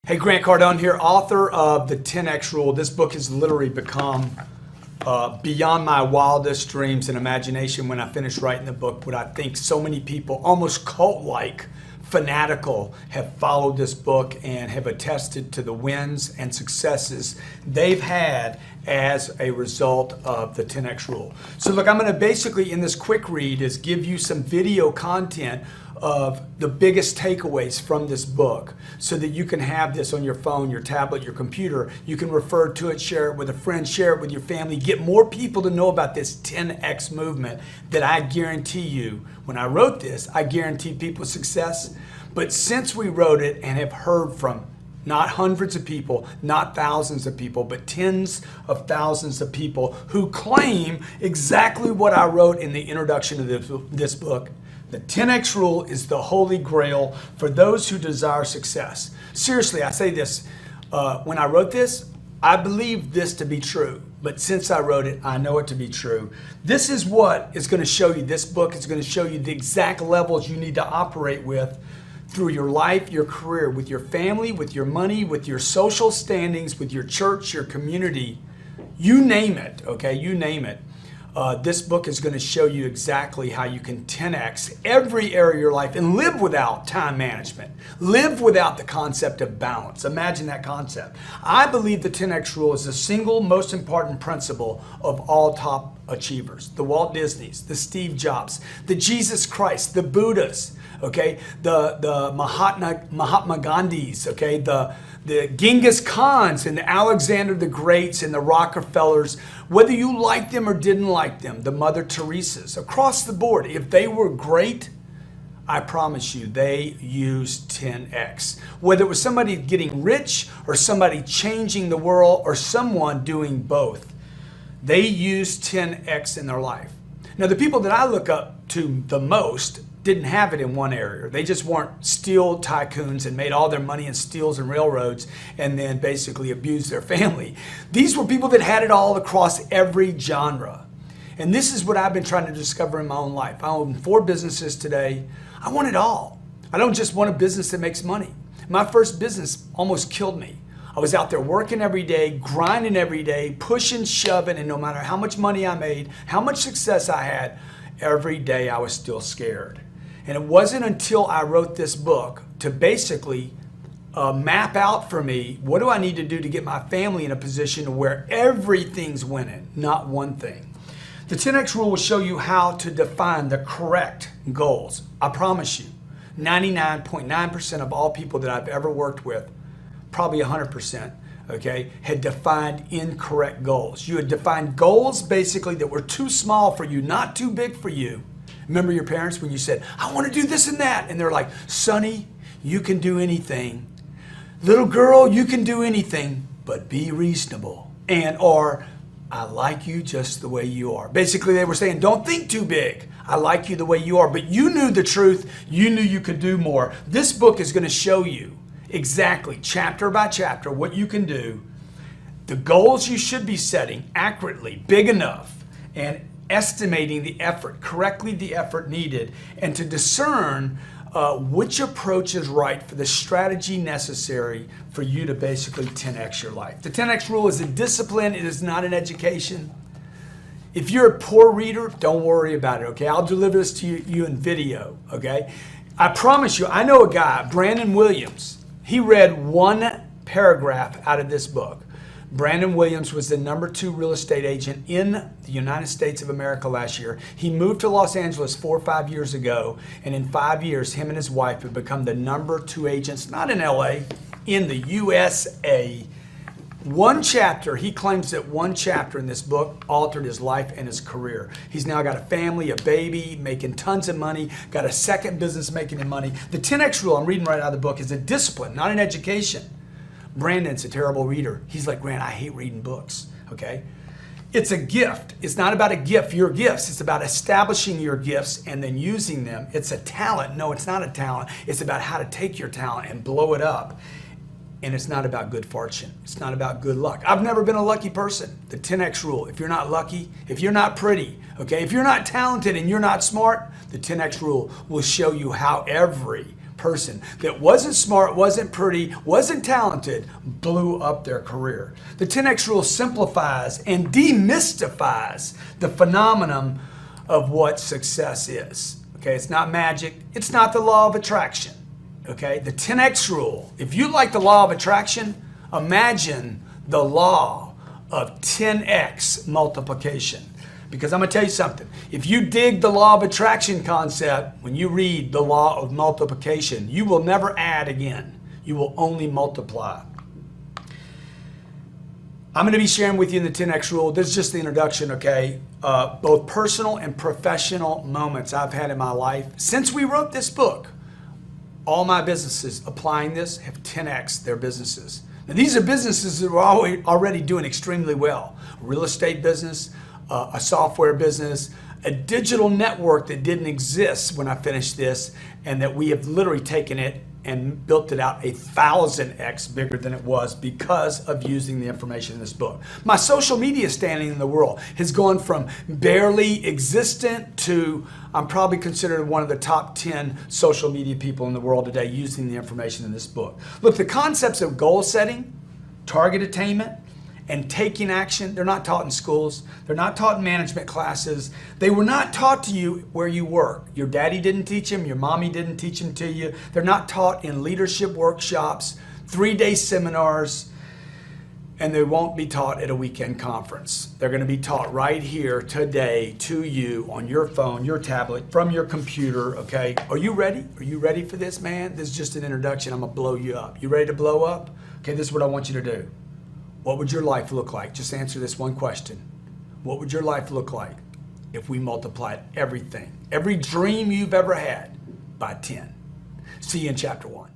Hey, Grant Cardone here, author of The 10X Rule. This book has literally become beyond my wildest dreams and imagination when I finished writing the book. What I think so many people, almost cult-like, fanatical, have followed this book and have attested to the wins and successes they've had as a result of the 10X Rule. So look, I'm going to basically, in this quick read, is give you some video content of the biggest takeaways from this book so that you can have this on your phone, your tablet, your computer. You can refer to it, share it with a friend, share it with your family, get more people to know about this 10X movement that I guarantee you, when I wrote this, I guaranteed people success. But since we wrote it and have heard from not hundreds of people, not thousands of people, but tens of thousands of people who claim exactly what I wrote in the introduction of this book, the 10X Rule is the holy grail for those who desire success. Seriously, I say this, when I wrote this, I believed this to be true. But since I wrote it, I know it to be true. This is what is going to show you, this book is going to show you the exact levels you need to operate with through your life, your career, with your family, with your money, with your social standings, with your church, your community. You name it, okay? You name it. This book is going to show you exactly how you can 10X every area of your life and live without time management. Live without the concept of balance. Imagine that concept. I believe the 10X Rule is the single most important principle of all top achievers. The Walt Disneys, the Steve Jobs, the Jesus Christ, the Buddhas, okay, the Mahatma Gandhis, okay, the Genghis Khans and the Alexander the Greats and the Rockefellers, whether you liked them or didn't like them, the Mother Teresas, across the board, if they were great, I promise you, they used 10X. Whether it was somebody getting rich or somebody changing the world or someone doing both, they used 10X in their life. Now, the people that I look up to the most didn't have it in one area. They just weren't steel tycoons and made all their money in steels and railroads and then basically abused their family. These were people that had it all across every genre. And this is what I've been trying to discover in my own life. I own 4 businesses today. I want it all. I don't just want a business that makes money. My first business almost killed me. I was out there working every day, grinding every day, pushing, shoving, and no matter how much money I made, how much success I had, every day I was still scared. And it wasn't until I wrote this book to basically map out for me, what do I need to do to get my family in a position where everything's winning, not one thing. The 10X Rule will show you how to define the correct goals. I promise you, 99.9% of all people that I've ever worked with, probably 100%, okay, had defined incorrect goals. You had defined goals basically that were too small for you, not too big for you. Remember your parents when you said, I want to do this and that, and they're like, Sonny, you can do anything. Little girl, you can do anything, but be reasonable. Or, I like you just the way you are. Basically, they were saying, don't think too big. I like you the way you are, but you knew the truth. You knew you could do more. This book is going to show you exactly, chapter by chapter, what you can do, the goals you should be setting accurately, big enough, and estimating the effort, correctly the effort needed, and to discern which approach is right for the strategy necessary for you to basically 10X your life. The 10X Rule is a discipline. It is not an education. If you're a poor reader, don't worry about it, okay? I'll deliver this to you in video, okay? I promise you, I know a guy, Brandon Williams. He read one paragraph out of this book. Brandon Williams was the #2 real estate agent in the United States of America last year. He moved to Los Angeles 4 or 5 years ago, and in 5 years, him and his wife have become the #2 agents, not in LA, in the USA. One chapter, he claims that one chapter in this book altered his life and his career. He's now got a family, a baby, making tons of money, got a second business making him money. The 10X Rule, I'm reading right out of the book, is a discipline, not an education. Brandon's a terrible reader. He's like, Grant, I hate reading books, okay? It's a gift. It's not about a gift, your gifts. It's about establishing your gifts and then using them. It's a talent. No, it's not a talent. It's about how to take your talent and blow it up. And it's not about good fortune. It's not about good luck. I've never been a lucky person. The 10X Rule, if you're not lucky, if you're not pretty, okay, if you're not talented and you're not smart, the 10X Rule will show you how every person that wasn't smart, wasn't pretty, wasn't talented, blew up their career. The 10X rule simplifies and demystifies the phenomenon of what success is. Okay, it's not magic. It's not the law of attraction. Okay, the 10X rule. If you like the law of attraction, imagine the law of 10X multiplication. Because I'm going to tell you something. If you dig the law of attraction concept, when you read the law of multiplication, you will never add again. You will only multiply. I'm going to be sharing with you in the 10X rule. This is just the introduction, okay? Both personal and professional moments I've had in my life. Since we wrote this book, all my businesses applying this have 10X their businesses. Now, these are businesses that are already doing extremely well. Real estate business, a software business, a digital network that didn't exist when I finished this, and that we have literally taken it and built it out 1,000X bigger than it was because of using the information in this book. My social media standing in the world has gone from barely existent to I'm probably considered one of the top 10 social media people in the world today using the information in this book. Look, the concepts of goal setting, target attainment, and taking action, they're not taught in schools. They're not taught in management classes. They were not taught to you where you work. Your daddy didn't teach them. Your mommy didn't teach them to you. They're not taught in leadership workshops, 3-day seminars, and they won't be taught at a weekend conference. They're going to be taught right here today to you on your phone, your tablet, from your computer, okay? Are you ready? Are you ready for this, man? This is just an introduction. I'm going to blow you up. You ready to blow up? Okay, this is what I want you to do. What would your life look like? Just answer this one question. What would your life look like if we multiplied everything, every dream you've ever had by 10? See you in chapter 1.